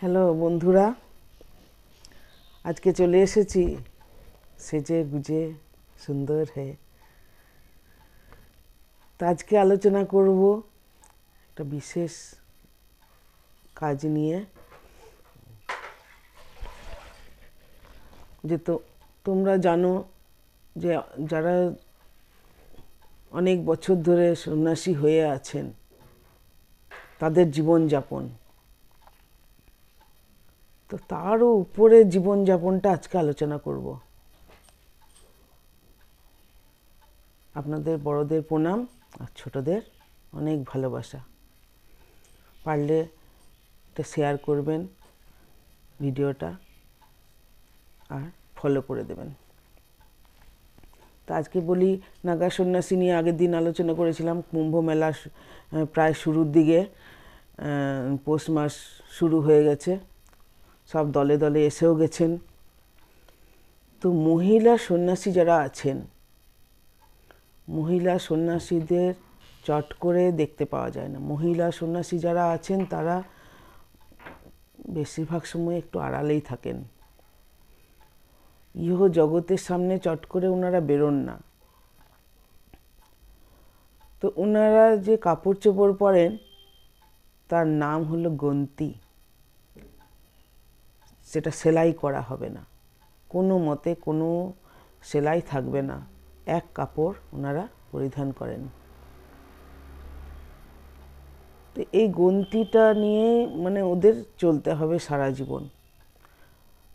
Hello বন্ধুরা, আজকে চলে এসেছি সেজে গুজে সুন্দর হয়ে। তো আজকে আলোচনা করব একটা বিশেষ কাজ নিয়ে, যে তোমরা জানো যে যারা অনেক বছর ধরে সন্ন্যাসী হয়ে আছেন তাদের জীবনযাপন, তো তারও উপরে জীবনযাপনটা আজকে আলোচনা করব। আপনাদের বড়দের প্রণাম আর ছোটদের অনেক ভালোবাসা। পারলে এটা শেয়ার করবেন ভিডিওটা আর ফলো করে দেবেন। তো আজকে বলি, নাগা সন্ন্যাসী নিয়ে আগের দিন আলোচনা করেছিলাম। কুম্ভ মেলা প্রায় শুরুর দিকে, পৌষ মাস শুরু হয়ে গেছে, সব দলে দলে এসেও গেছেন। তো মহিলা সন্ন্যাসী যারা আছেন, মহিলা সন্ন্যাসীদের চট করে দেখতে পাওয়া যায় না। মহিলা সন্ন্যাসী যারা আছেন তারা বেশিরভাগ সময় একটু আড়ালেই থাকেন। ইহ জগতের সামনে চট করে ওনারা বেরোন না। তো ওনারা যে কাপড় চোপড় পরেন তার নাম হলো গন্তি। সেটা সেলাই করা হবে না, কোনো মতে কোনো সেলাই থাকবে না, এক কাপড় ওনারা পরিধান করেন। তো এই গন্তিটা নিয়ে ওদের চলতে হবে সারা জীবন।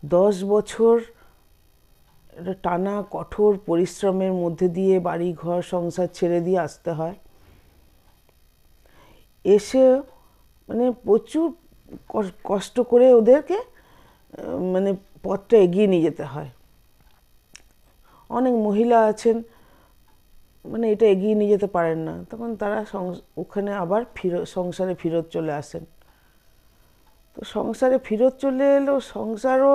10 বছর টানা কঠোর পরিশ্রমের মধ্যে দিয়ে বাড়ি ঘর সংসার ছেড়ে দিয়ে আসতে হয়। এসে প্রচুর কষ্ট করে ওদেরকে পথটা এগিয়ে নিয়ে যেতে হয়। অনেক মহিলা আছেন এটা এগিয়ে নিয়ে যেতে পারেন না, তখন তারা ওখানে আবার সংসারে ফিরত চলে আসেন। তো সংসারে ফিরত চলে এলো, সংসারও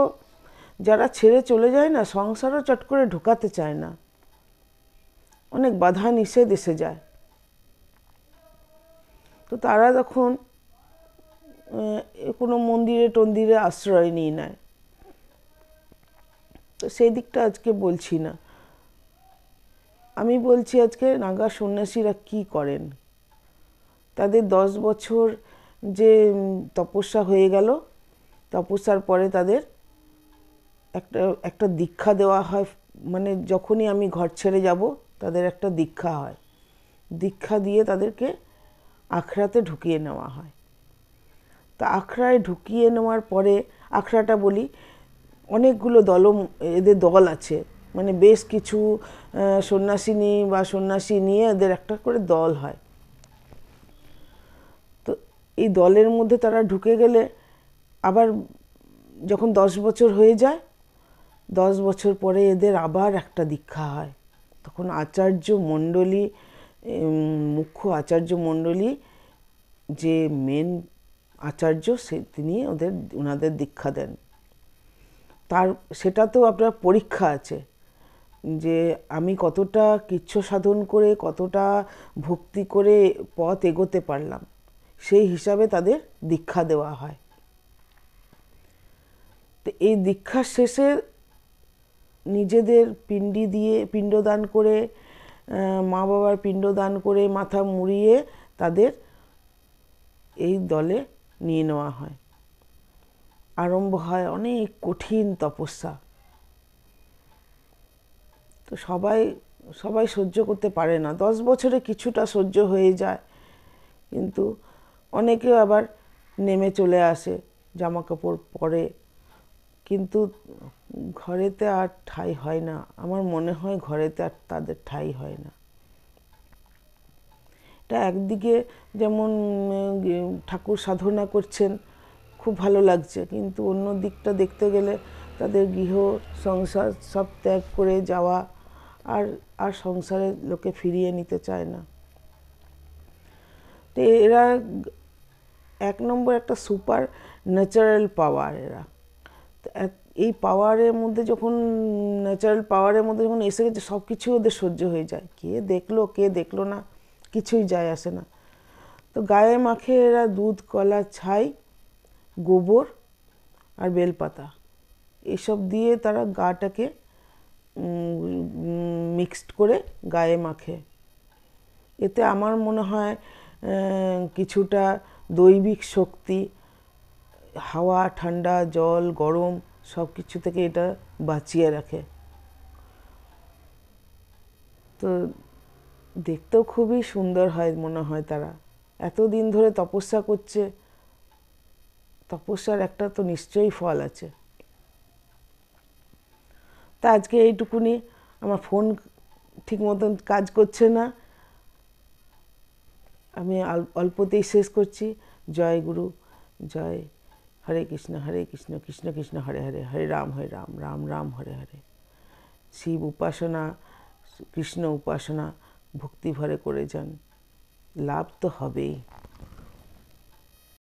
যারা ছেড়ে চলে যায় না, সংসারও চট করে ঢোকাতে চায় না, অনেক বাধা নিষেধ এসে যায়। তো তারা তখন কোনো মন্দিরে টন্দিরে আশ্রয় নিয়ে নেয়। তো সেই দিকটা আজকে বলছি না, আমি বলছি আজকে নাগা সন্ন্যাসীরা কি করেন। তাদের 10 বছর যে তপস্যা হয়ে গেল, তপস্যার পরে তাদের একটা দীক্ষা দেওয়া হয়। যখনই আমি ঘর ছেড়ে যাব তাদের একটা দীক্ষা হয়। দীক্ষা দিয়ে তাদেরকে আখড়াতে ঢুকিয়ে নেওয়া হয়। তা আখড়ায় ঢুকিয়ে নেওয়ার পরে, আখড়াটা বলি, অনেকগুলো এদের দল আছে, বেশ কিছু সন্ন্যাসিনী বা সন্ন্যাসী নিয়ে এদের একটা করে দল হয়। তো এই দলের মধ্যে তারা ঢুকে গেলে আবার যখন 10 বছর হয়ে যায়, 10 বছর পরে এদের আবার একটা দীক্ষা হয়। তখন আচার্য মণ্ডলী, মুখ্য আচার্য মণ্ডলী, যে মেন আচার্য, তিনি ওনাদের দীক্ষা দেন। সেটাতেও আপনার পরীক্ষা আছে, যে আমি কতটা কৃচ্ছ সাধন করে, কতটা ভক্তি করে পথ এগোতে পারলাম, সেই হিসাবে তাদের দীক্ষা দেওয়া হয়। তো এই দীক্ষার শেষে নিজেদের পিণ্ডদান করে, মা বাবার পিণ্ডদান করে, মাথা মুড়িয়ে তাদের এই দলে নিয়ে নেওয়া হয়। আরম্ভ হয় অনেক কঠিন তপস্যা। তো সবাই সহ্য করতে পারে না। 10 বছরে কিছুটা সহ্য হয়ে যায়, কিন্তু অনেকে আবার নেমে চলে আসে, জামা কাপড় পরে, কিন্তু ঘরেতে আর ঠাঁই হয় না। আমার মনে হয় ঘরেতে আর তাদের ঠাঁই হয় না। এটা একদিকে যেমন ঠাকুর সাধনা করছেন, খুব ভালো লাগছে, কিন্তু অন্য দিকটা দেখতে গেলে তাদের গৃহ সংসার সব ত্যাগ করে যাওয়া, আর সংসারে লোকে ফিরিয়ে নিতে চায় না। তো এরা 1 নম্বর একটা সুপার ন্যাচারাল পাওয়ার। এরা এই পাওয়ারের মধ্যে ন্যাচারাল পাওয়ারের মধ্যে যখন এসে গেছে, সব কিছু ওদের সহ্য হয়ে যায়। কে দেখলো না কিছুই যায় আসে না। তো গায়ে মাখে এরা দুধ, কলা, ছাই, গোবর আর বেলপাতা এসব দিয়ে তারা গাটাকে মিক্সড করে গায়ে মাখে। এতে আমার মনে হয় কিছুটা দৈবিক শক্তি, হাওয়া, ঠান্ডা, জল, গরম সব কিছু থেকে এটা বাঁচিয়ে রাখে। তো দেখতেও খুবই সুন্দর হয় মনে হয়। তারা এতদিন ধরে তপস্যা করছে, তপস্যার একটা তো নিশ্চয়ই ফল আছে। তা আজকে এইটুকুনি। আমার ফোন ঠিক মতন কাজ করছে না, আমি অল্পতেই শেষ করছি। জয় গুরু, জয়। হরে কৃষ্ণ কৃষ্ণ কৃষ্ণ হরে হরে, হরে রাম রাম রাম হরে হরে। শিব উপাসনা, কৃষ্ণ উপাসনা ভক্তি ভরে করে যান, লাভ তো হবেই।